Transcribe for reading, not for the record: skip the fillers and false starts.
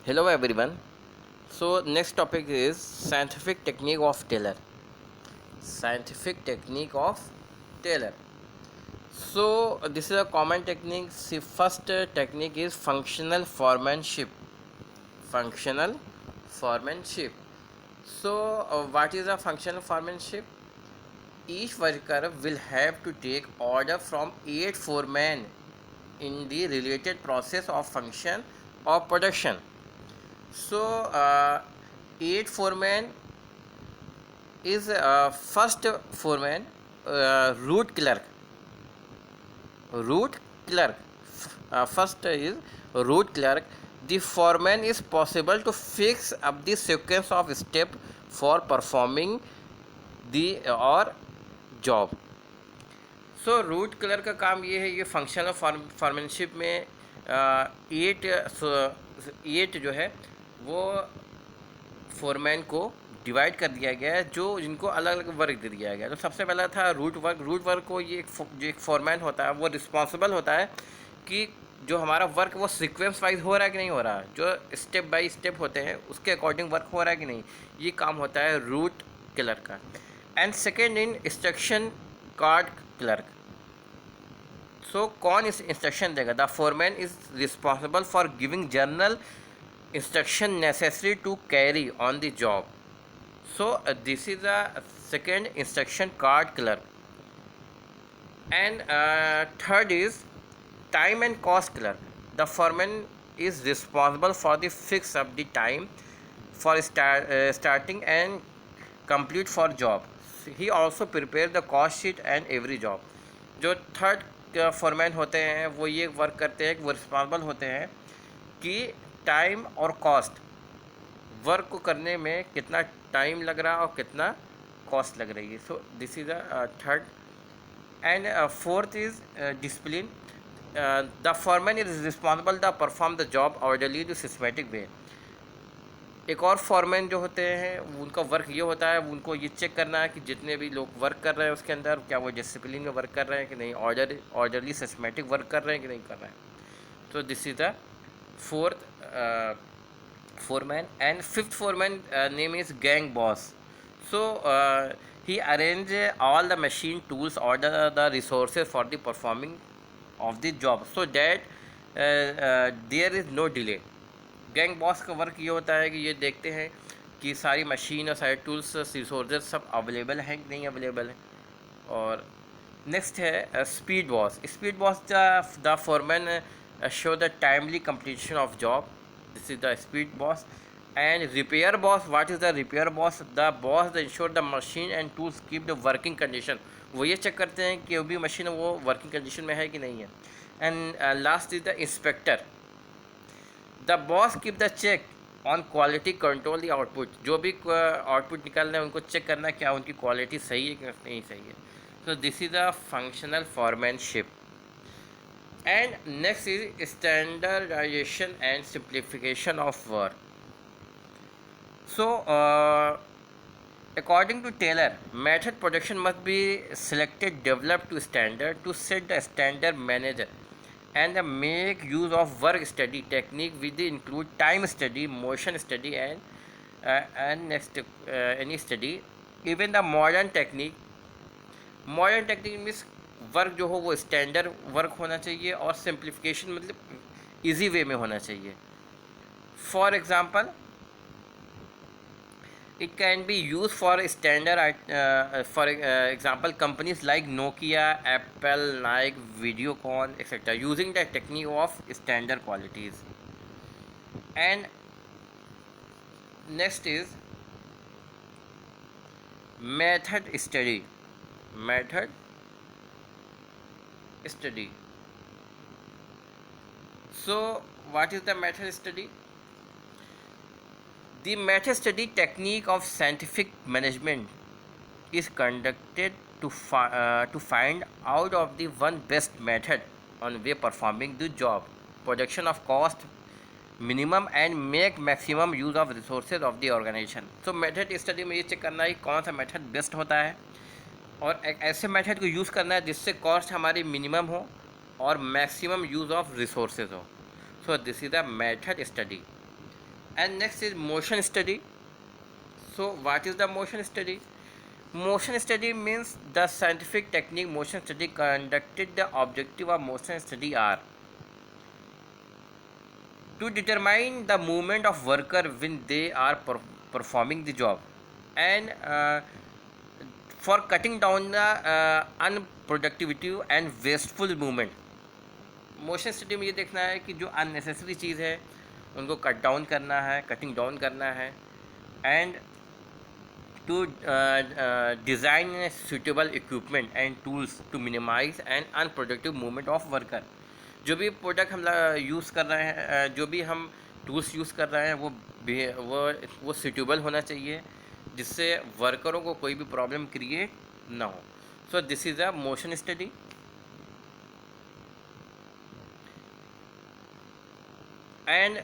Hello everyone. So next topic is scientific technique of Taylor. Scientific technique of Taylor. So this is a common technique. See, first technique is functional foremanship. Functional foremanship. So what is a functional foremanship? Each worker will have to take order from 8 foremen in the related process of function or production. So 8 foremen is first foreman, root clerk. Root clerk. First is root clerk. The foreman is possible to fix up the sequence of step for performing the or job. So root clerk का काम ये है, ये functional फॉर्मनशिप में eight जो है वो foreman को डिवाइड कर दिया गया है, जो जिनको अलग अलग वर्क दे दिया गया है। तो सबसे पहला था रूट वर्क। रूट वर्क को ये जो एक फोरमैन होता है वो रिस्पॉन्सिबल होता है कि जो हमारा वर्क वो सीक्वेंस वाइज हो रहा है कि नहीं हो रहा है, जो स्टेप बाय स्टेप होते हैं उसके अकॉर्डिंग वर्क हो रहा है कि नहीं, ये काम होता है रूट क्लर्क का। And second in instruction card clerk. So कौन इस इंस्ट्रक्शन देगा? The foreman is responsible for giving general instruction necessary to carry on the job. So this is the second instruction card clerk. And third is time and cost clerk. The foreman is responsible for the fix of the time for starting and complete for job. He also prepare the cost sheet and every job. जो third foreman होते हैं वो ये work करते हैं, वो responsible होते हैं कि टाइम और कॉस्ट, वर्क को करने में कितना टाइम लग रहा है और कितना कॉस्ट लग रही है. So this is the third. And fourth is discipline. The foreman is responsible the perform the job orderly to systematic way. एक और फॉरमैन जो होते हैं उनका वर्क ये होता है, उनको ये चेक करना है कि जितने भी लोग वर्क कर रहे हैं उसके अंदर क्या वो डिसिप्लिन में वर्क कर रहे हैं कि नहीं, ऑर्डरली सिस्टमेटिक वर्क कर रहे हैं कि नहीं कर रहे हैं. तो this is the fourth foreman. And fifth foreman name is gang boss. So he arrange all the machine tools, order the resources for the performing of the job so that there is no delay. Gang boss का work ये होता है कि ये देखते हैं कि सारी मशीन और सारे टूल्स रिसोर्सेज सब अवेलेबल हैं कि नहीं अवेलेबल हैं. और नेक्स्ट है speed boss. Speed boss the foreman show the timely completion of job. This is the speed boss. And repair boss, what is the repair boss? The boss that ensure the machine and tools keep the working condition. वो ये check करते हैं कि अभी machine वो working condition में है कि नहीं है. And last is the inspector. The boss keep the check on quality, control the output. जो भी आउटपुट निकाल रहे हैं उनको चेक करना क्या उनकी क्वालिटी सही है कि नहीं सही है. तो this is the functional foremanship. And next is standardization and simplification of work. So according to Taylor, method production must be selected, developed to standard to set the standard manager and make use of work study technique with include time study, motion study and next any study. Even the modern technique means work जो हो वो standard work होना चाहिए और simplification मतलब easy way में होना चाहिए. For example it can be use for standard. For example companies like Nokia, Apple, Naik, Videocon etcetera using the technique of standard qualities. And next is method study. Method study. So what is the method study? The method study technique of scientific management is conducted to find out of the one best method on way performing the job, production of cost minimum and make maximum use of resources of the organization. So method study में ये check करना है कौन सा method best होता है और एक ऐसे मेथड को यूज़ करना है जिससे कॉस्ट हमारी मिनिमम हो और मैक्सिमम यूज़ ऑफ रिसोर्सेज हो. सो this is the method study. And next is motion study. So what is the motion study? Motion study means the scientific technique motion study conducted. The objective of motion study are to determine the movement of worker when they are performing the job, and for cutting down the unproductivity and wasteful movement. Motion study में ये देखना है कि जो unnecessary चीज़ है उनको cut down करना है, कटिंग डाउन करना है, and to design suitable equipment and tools to minimize an unproductive movement of worker. जो भी प्रोडक्ट हम यूज़ कर रहे हैं, जो भी हम टूल्स यूज़ कर रहे हैं वो सूटेबल होना चाहिए जिससे वर्करों को कोई भी प्रॉब्लम क्रिएट ना हो. सो this is a motion study. And